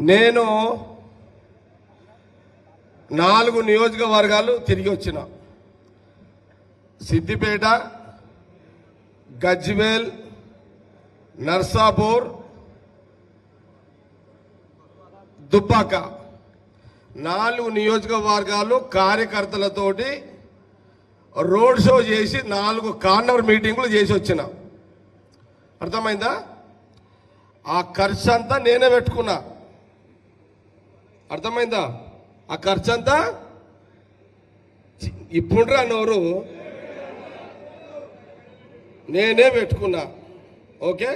నేను 4 నియోజకవర్గాలు తిరిగి వచ్చిన. సిద్దిపేట, గజ్వేల్, నర్సాపూర్, దుబ్బాక 4 నియోజకవర్గాలు కార్యకర్తలతోటి రోడ్ షో చేసి 4 కార్నర్ మీటింగులు చేసి వచ్చిన. అర్థమైందా? ఆ ఖర్చు అంతా నేనే పెట్టుకున్నా. అర్థమైందా? ఆ ఖర్చు అంతా ఇప్పుడు నోరు నేనే పెట్టుకున్నా. ఓకే,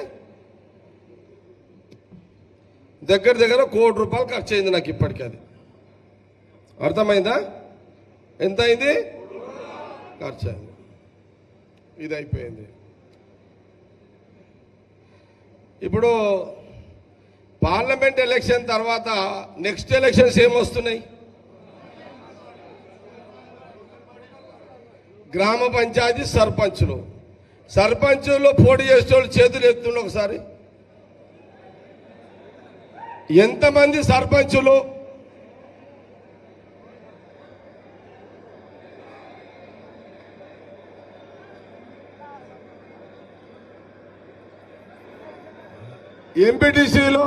దగ్గర దగ్గర ₹1 కోటి ఖర్చు అయింది నాకు ఇప్పటికీ. అది అర్థమైందా? ఎంత అయింది? ఖర్చు అయింది. ఇది అయిపోయింది. ఇప్పుడు పార్లమెంట్ ఎలక్షన్ తర్వాత నెక్స్ట్ ఎలక్షన్స్ ఏమొస్తున్నాయి? గ్రామ పంచాయతీ సర్పంచులు. సర్పంచుల్లో పోటీ చేసేవాళ్ళు చేతులు ఎత్తుండే ఒకసారి. ఎంతమంది సర్పంచులు? ఎంపీటీసీలో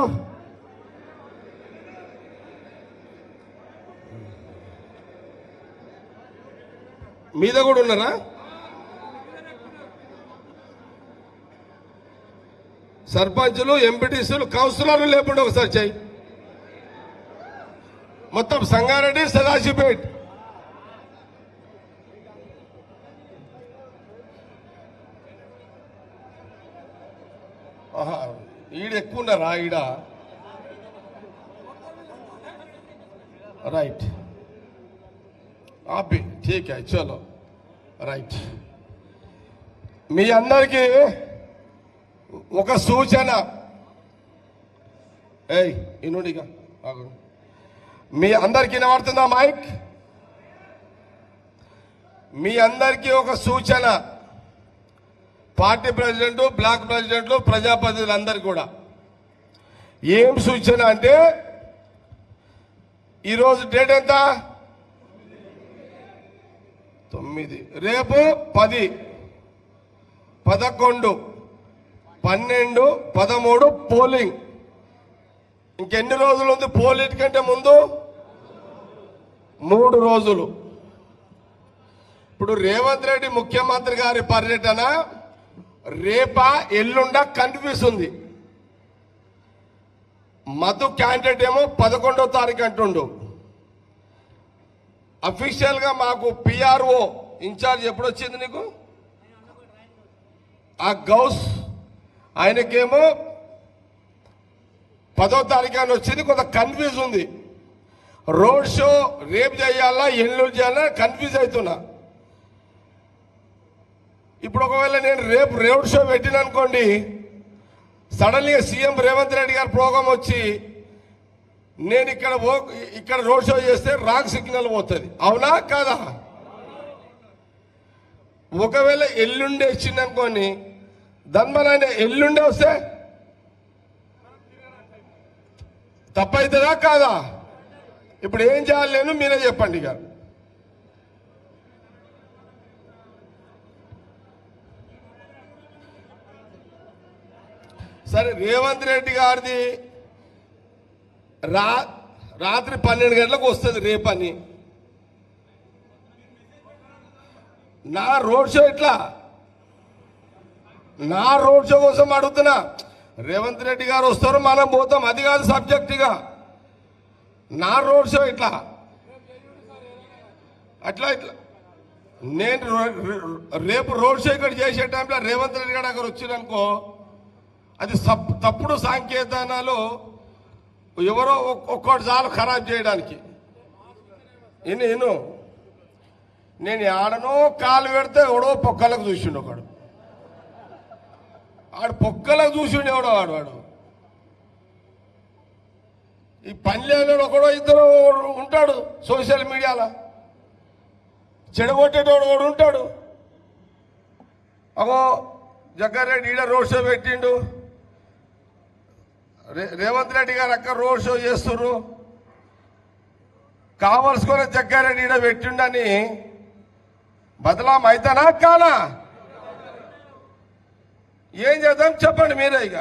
మీద కూడా ఉన్నారా? సర్పంచులు, ఎంపీటీసీలు, కౌన్సిలర్లు లేకుండా ఒకసారి చెయ్యి. మొత్తం సంగారెడ్డి, సదాశివపేట్, ఈడ ఎక్కువ ఉన్నారా? ఈడ రైట్. आप भी ठीक है, चलो రైట్. మీ అందరికీ ఒక సూచన. ఇనుడిగా మీ అందరికీ వినబడుతుందా మైక్? మీ అందరికీ ఒక సూచన. పార్టీ ప్రెసిడెంట్, బ్లాక్ ప్రెసిడెంట్లు, ప్రజాప్రతినిధులందరికీ కూడా ఏం సూచన అంటే, ఈరోజు డేట్ ఎంత? 9. రేపు 10, 11, 12, 13 పోలింగ్. ఇంకెన్ని రోజులు ఉంది పోలింగ్ కంటే ముందు? 3 రోజులు. ఇప్పుడు రేవంత్ రెడ్డి ముఖ్యమంత్రి గారి పర్యటన రేపా ఎల్లుండా కన్ఫ్యూజ్ ఉంది. మధు క్యాండిడేట్ ఏమో 11వ తారీఖు అంటుండు. అఫీషియల్ గా మాకు పిఆర్ఓ ఇన్ఛార్జ్ ఎప్పుడు వచ్చింది నీకు? ఆ గౌస్ ఆయనకేమో 10వ తారీఖు అని వచ్చింది. కొంత కన్ఫ్యూజ్ ఉంది. రోడ్ షో రేపు చేయాలా, ఎల్లుండి చేయాలా కన్ఫ్యూజ్ అవుతున్నా. ఇప్పుడు ఒకవేళ నేను రేపు రోడ్ షో పెట్టిన అనుకోండి, సడన్గా సీఎం రేవంత్ రెడ్డి గారి ప్రోగ్రాం వచ్చి నేను ఇక్కడ రోడ్ షో చేస్తే రాంగ్ సిగ్నల్ పోతుంది. అవునా కాదా? ఒకవేళ ఎల్లుండే వచ్చింది అనుకోని, ధన్మనాయన ఎల్లుండే వస్తే తప్పవుతుందా కాదా? ఇప్పుడు ఏం చేయాలి నేను మీరే చెప్పండి. ఇక సరే, రేవంత్ రెడ్డి గారిది రాత్రి 12 గంటలకు వస్తుంది రేపని. నా రోడ్ షో ఎట్లా? నా రోడ్ షో కోసం అడుగుతున్నా. రేవంత్ రెడ్డి గారు వస్తారు, మనం పోతాం, అది కాదు సబ్జెక్ట్. ఇక నా రోడ్ షో ఇట్లా అట్లా నేను రేపు రోడ్ షో ఇక్కడ చేసే టైంలో రేవంత్ రెడ్డి గారు అక్కడ వచ్చిందనుకో, అది తప్పుడు సాంకేతాలు ఎవరో ఒక్కటి చాలు ఖరాబ్ చేయడానికి. నేను ఆడనో కాలు పెడితే ఎవడో పొక్కలకు చూసిండు. ఒకడు ఆడు పొక్కలకు చూసిండు, ఎవడో వాడు ఈ పని లేని ఒకడో ఇద్దరు ఉంటాడు సోషల్ మీడియాలో. చెడగొట్టేటోడు కూడా ఉంటాడు. అగో జగ్గారెడ్డి ఈడ రోడ్ షో పెట్టిండు, రేవంత్ రెడ్డి గారు అక్కడ రోడ్ షో చేస్తున్నారు, కావలసుకొని జగ్గారెడ్డి ఈడ పెట్టిండని బదలాం అయితేనా కానా? ఏం చేద్దాం చెప్పండి మీరే. ఇక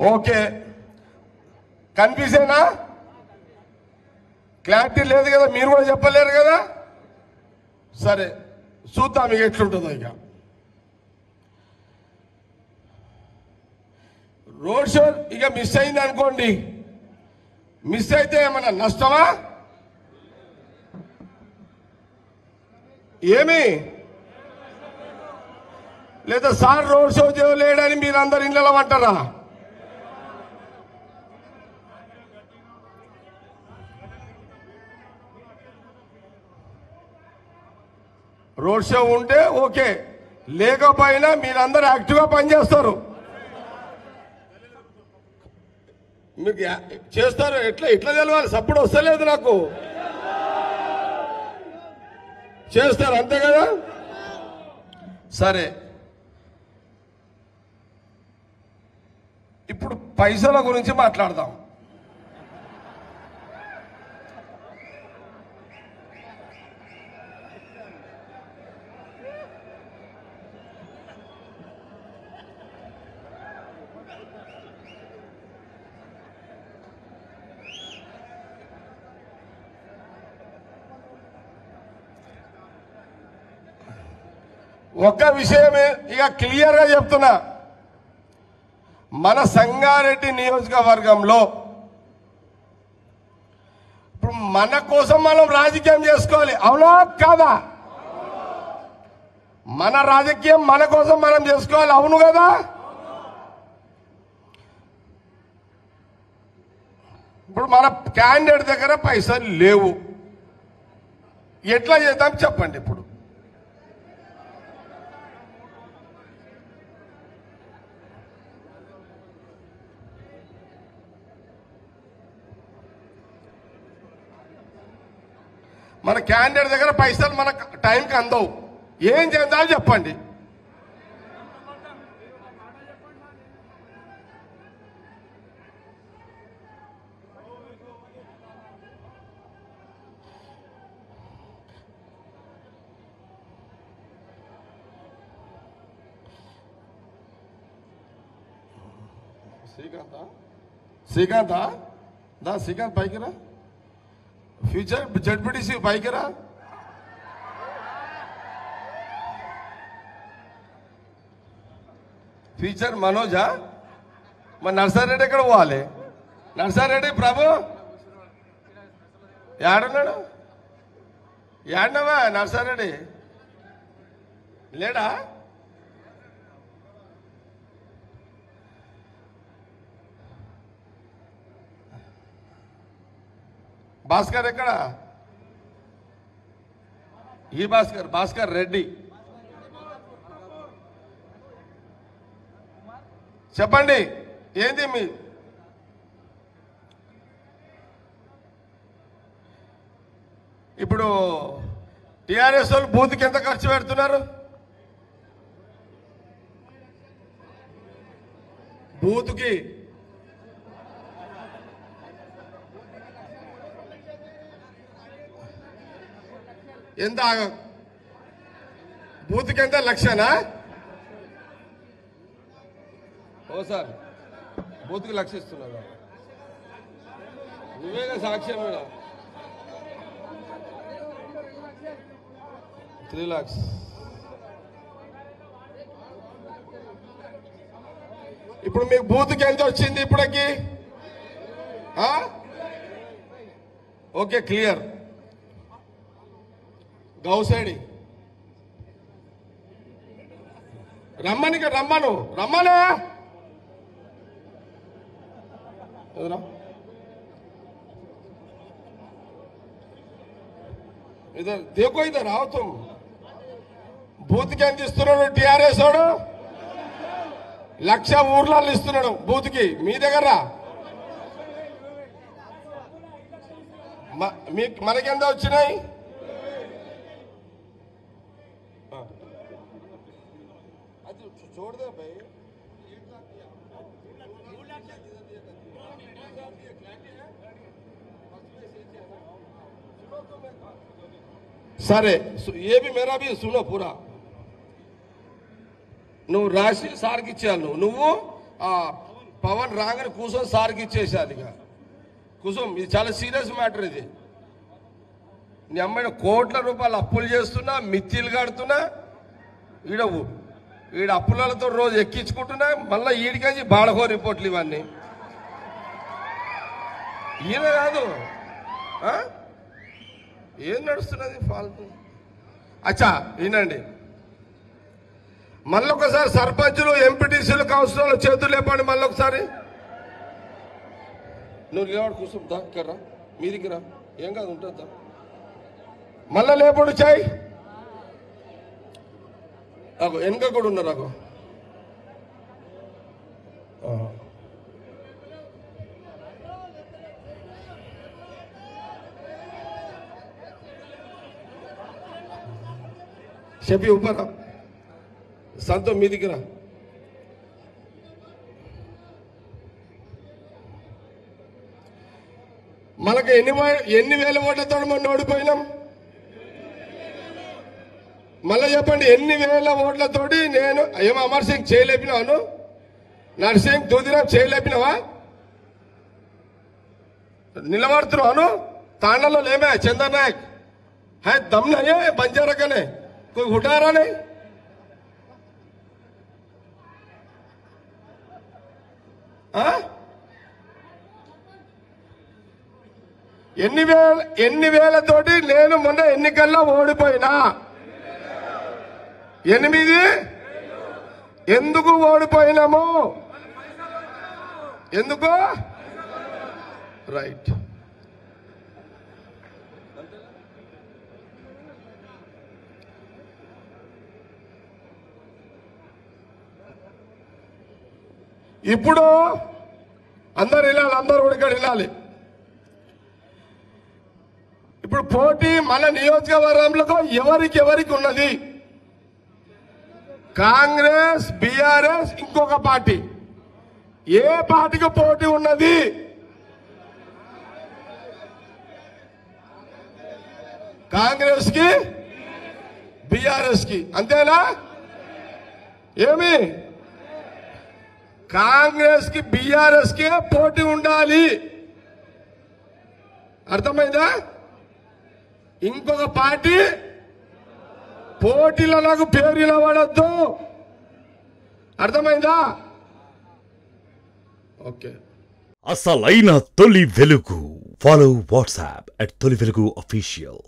ఓకే, కన్ఫ్యూజనా? క్లారిటీ లేదు కదా, మీరు కూడా చెప్పలేరు కదా. సరే చూద్దాం ఇక ఎట్లుంటుందో. ఇక రోడ్ షో ఇక మిస్ అయింది అనుకోండి, మిస్ అయితే ఏమన్నా నష్టమా? ఏమి లేదా సార్ రోడ్ షో చేయలేడని మీరు అందరు ఇళ్ళలో అంటారా? రోడ్ షో ఉంటే ఓకే, లేకపోయినా మీరందరూ యాక్టివ్గా పనిచేస్తారు, మీకు చేస్తారు. ఎట్లా తెలవాలి? సప్పుడు వస్తలేదు నాకు. చేస్తారు అంతే కదా. సరే, ఇప్పుడు పైసల గురించి మాట్లాడదాం. ఒక్క విషయమే ఇక క్లియర్ గా చెప్తున్నా, మన సంగారెడ్డి నియోజకవర్గంలో ఇప్పుడు మన కోసం మనం రాజకీయం చేసుకోవాలి, అవునా కాదా? మన రాజకీయం మన కోసం మనం చేసుకోవాలి, అవును కదా? ఇప్పుడు మన క్యాండిడేట్ దగ్గర పైసలు లేవు, ఎట్లా చేద్దాం చెప్పండి. ఇప్పుడు మన క్యాండిడేట్ దగ్గర పైసలు మన టైంకి అందవు, ఏం చేద్దాం చెప్పండి. శ్రీకాంత్ దా శ్రీకాంత్ పైకి రా, ఫ్యూచర్ జడ్పీటీసీ పైకి రా. ఫ్యూచర్ మనోజా? మరి నర్సారెడ్డి ఎక్కడ పోవాలి? నర్సారెడ్డి ప్రభు ఏడున్నాడు? ఏడవా నర్సారెడ్డి లేడా? భాస్కర్ ఎక్కడ? ఈ భాస్కర్ రెడ్డి చెప్పండి ఏంది మీ ఇప్పుడు టిఆర్ఎస్ వాళ్ళు బూత్కి ఎంత ఖర్చు పెడుతున్నారు? బూత్కి ఎంత? బూత్కి ఎంత? లక్షనా? ఓ సార్, బూత్కి లక్ష ఇస్తున్నారు, నువ్వేగా సాక్ష్యం. 3 lakhs. ఇప్పుడు మీకు బూత్కి ఎంత వచ్చింది ఇప్పటికి? Okay, clear. గౌసైడి రమ్మనే इधर देखो, इधर आओ तुम. బూత్ కి ఎంత ఇస్తున్నాడు టిఆర్ఎస్ వాడు? 1,00,000 ఊర్లలో ఇస్తున్నాడు బూత్ కి. మీ దగ్గర మనకెంత వచ్చినాయి? అది చూడదే భయ్ సరే ఏ भी मेरा भी सुनो पूरा నువ్వు రాసి సార్కి ఇచ్చేయాలి నువ్వు పవన్ రాగానే కూర్చొని సార్కి ఇచ్చేసేయాలి ఇక కూర్చోం ఇది చాలా సీరియస్ మ్యాటర్ ఇది నీ అమ్మాయి కోట్ల రూపాయలు అప్పులు చేస్తున్నా మిత్తిలు కడుతున్నా ఈడ అప్పులతో రోజు ఎక్కించుకుంటున్నా మళ్ళీ ఈడికి బాడహో రిపోర్ట్లు ఇవన్నీ ఈయన కాదు ఏం నడుస్తున్నది ఫాల్తు అచ్చా వినండి మళ్ళొకసారి సర్పంచులు ఎంపీటీసీలు కౌన్సిలర్లు చేతులు లేపండి మళ్ళొకసారి నువ్వు లేవాడు కూర్చుంటా ఇక్కడ రా మీదికి రా ఏం కాదు ఉంటుందా మళ్ళా లేపడు చాయ్ అగో వెనక కూడా ఉన్నారు అగో చెప్పి ఊపరా సంతో మీదికి రా మనకు ఎన్ని వేల ఓట్లతో మనం ఓడిపోయినాం మళ్ళీ చెప్పండి ఎన్ని వేల ఓట్లతోటి నేను ఏమో అమర్ సింగ్ చేయలేపినాను నర్సింగ్ దూదిరామ్ చేయలేపినావా నిలబడుతున్నాను తాండలో లేమే చందర్ నాయక్ है दम नहीं है बंजारा का नहीं कोई उठा रहा नहीं ఎన్ని వేలతోటి నేను మొన్న ఎన్నికల్లో ఓడిపోయినా 8 ఎందుకు ఓడిపోయినాము ఎందుకు రైట్ ఇప్పుడు అందరు వెళ్ళాలి అందరు కూడా ఇక్కడ వెళ్ళాలి ఇప్పుడు పోటీ మన నియోజకవర్గంలో ఎవరికి ఉన్నది కాంగ్రెస్ బీఆర్ఎస్ ఇంకొక పార్టీ ఏ పార్టీకి పోటీ ఉన్నది కాంగ్రెస్ కి బీఆర్ఎస్ కి అంతేనా ఏమి కాంగ్రెస్ కి బీఆర్ఎస్ కి పోటీ ఉండాలి అర్థమైందా ఇంకొక పార్టీ పోటీలో నాకు పేరు నిలబడద్దు అర్థమైందా ఓకే అసలైన తొలి వెలుగు ఫాలో వాట్సాప్ @తొలి వెలుగు అఫీషియల్